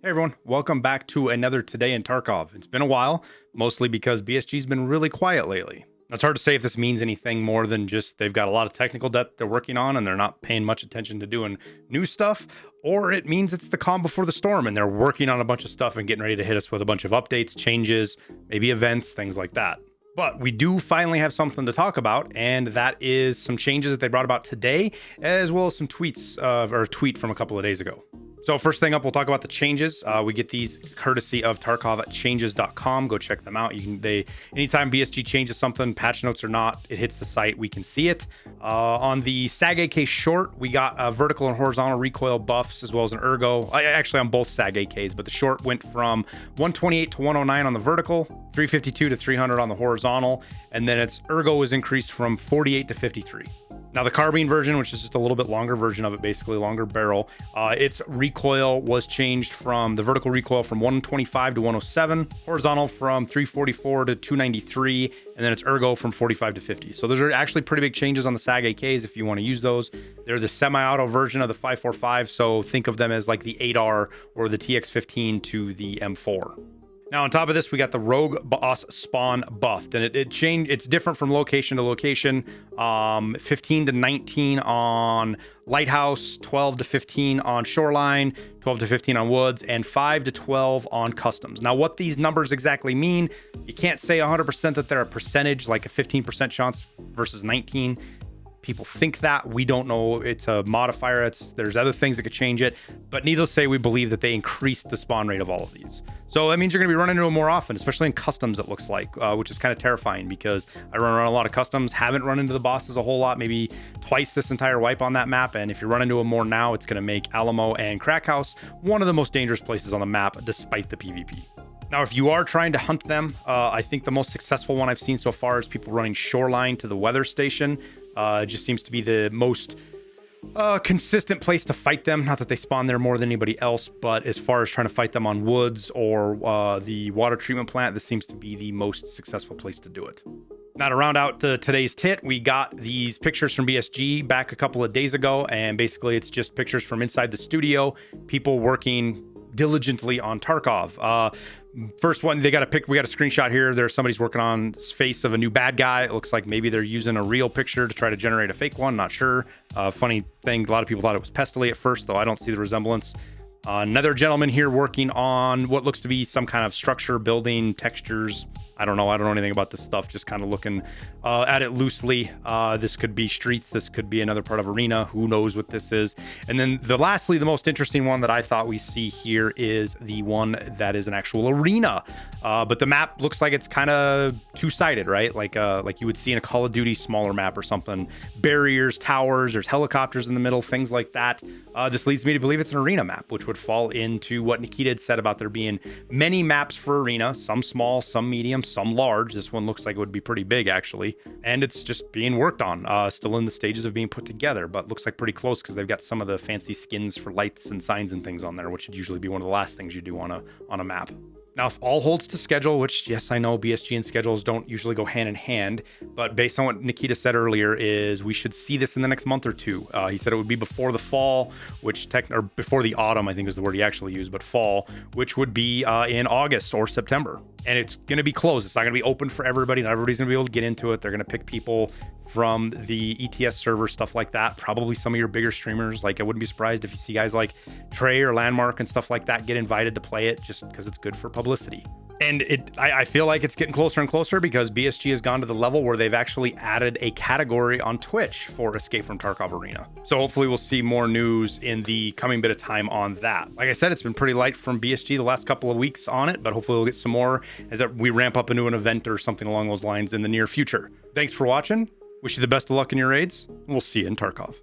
Hey everyone, welcome back to another Today in Tarkov. It's been a while, mostly because BSG's been really quiet lately. It's hard to say if this means anything more than just they've got a lot of technical debt they're working on and they're not paying much attention to doing new stuff, or it means it's the calm before the storm and they're working on a bunch of stuff and getting ready to hit us with a bunch of updates, changes, maybe events, things like that. But we do finally have something to talk about, and that is some changes that they brought about today, as well as some tweets, or a tweet from a couple of days ago. So first thing up, we'll talk about the changes. We get these courtesy of Tarkov at changes.com. Go check them out. Anytime BSG changes something, patch notes or not, it hits the site, we can see it. On the SAG AK short, we got vertical and horizontal recoil buffs, as well as an ergo. Actually, on both SAG AKs, but the short went from 128 to 109 on the vertical, 352 to 300 on the horizontal, and then its ergo was increased from 48 to 53. Now the carbine version, which is just a little bit longer version of it, basically longer barrel, its recoil was changed from the vertical recoil from 125 to 107, horizontal from 344 to 293, and then its ergo from 45 to 50. So those are actually pretty big changes on the SAG AKs if you want to use those. They're the semi-auto version of the 545, so think of them as like the 8R or the TX15 to the M4. Now, on top of this, we got the Rogue Boss Spawn buffed, and it changed. It's different from location to location. 15 to 19 on Lighthouse, 12 to 15 on Shoreline, 12 to 15 on Woods, and 5 to 12 on Customs. Now, what these numbers exactly mean, you can't say 100% that they're a percentage, like a 15% chance versus 19. People think that. We don't know. It's a modifier. There's other things that could change it. But needless to say, we believe that they increased the spawn rate of all of these. So that means you're going to be running into them more often, especially in customs, it looks like, which is kind of terrifying because I run around a lot of customs, haven't run into the bosses a whole lot, maybe twice this entire wipe on that map. And if you run into them more now, it's going to make Alamo and Crack House one of the most dangerous places on the map, despite the PvP. Now, if you are trying to hunt them, I think the most successful one I've seen so far is people running Shoreline to the weather station. It just seems to be the most consistent place to fight them. Not that they spawn there more than anybody else, but as far as trying to fight them on Woods or the water treatment plant, this seems to be the most successful place to do it. Now, to round out today's tit, we got these pictures from BSG back a couple of days ago, and basically it's just pictures from inside the studio, people working diligently on Tarkov. First one, we got a screenshot here. There's somebody's working on the face of a new bad guy. It looks like maybe they're using a real picture to try to generate a fake one. Not sure. Funny thing, a lot of people thought it was Pestily at first, though I don't see the resemblance. Another gentleman here working on what looks to be some kind of structure, building, textures. I don't know anything about this stuff. Just kind of looking at it loosely. This could be streets. This could be another part of arena. Who knows what this is? And then lastly, the most interesting one that I thought we see here is the one that is an actual arena. But the map looks like it's kind of two-sided, right? Like you would see in a Call of Duty smaller map or something. Barriers, towers, there's helicopters in the middle, things like that. This leads me to believe it's an arena map, which would fall into what Nikita had said about there being many maps for arena, some small, some medium, some large. This one looks like it would be pretty big, actually. And it's just being worked on, still in the stages of being put together, but looks like pretty close because they've got some of the fancy skins for lights and signs and things on there, which would usually be one of the last things you do on a map. Now, if all holds to schedule, which, yes, I know BSG and schedules don't usually go hand in hand, but based on what Nikita said earlier is we should see this in the next month or two. He said it would be before the fall, or before the autumn, I think is the word he actually used, but fall, which would be in August or September. And it's going to be closed. It's not going to be open for everybody. Not everybody's going to be able to get into it. They're going to pick people from the ETS server, stuff like that. Probably some of your bigger streamers. Like, I wouldn't be surprised if you see guys like Trey or Landmark and stuff like that get invited to play it just because it's good for publicity. And I feel like it's getting closer and closer because BSG has gone to the level where they've actually added a category on Twitch for Escape from Tarkov Arena. So hopefully we'll see more news in the coming bit of time on that. Like I said, it's been pretty light from BSG the last couple of weeks on it, but hopefully we'll get some more as we ramp up into an event or something along those lines in the near future. Thanks for watching. Wish you the best of luck in your raids. We'll see you in Tarkov.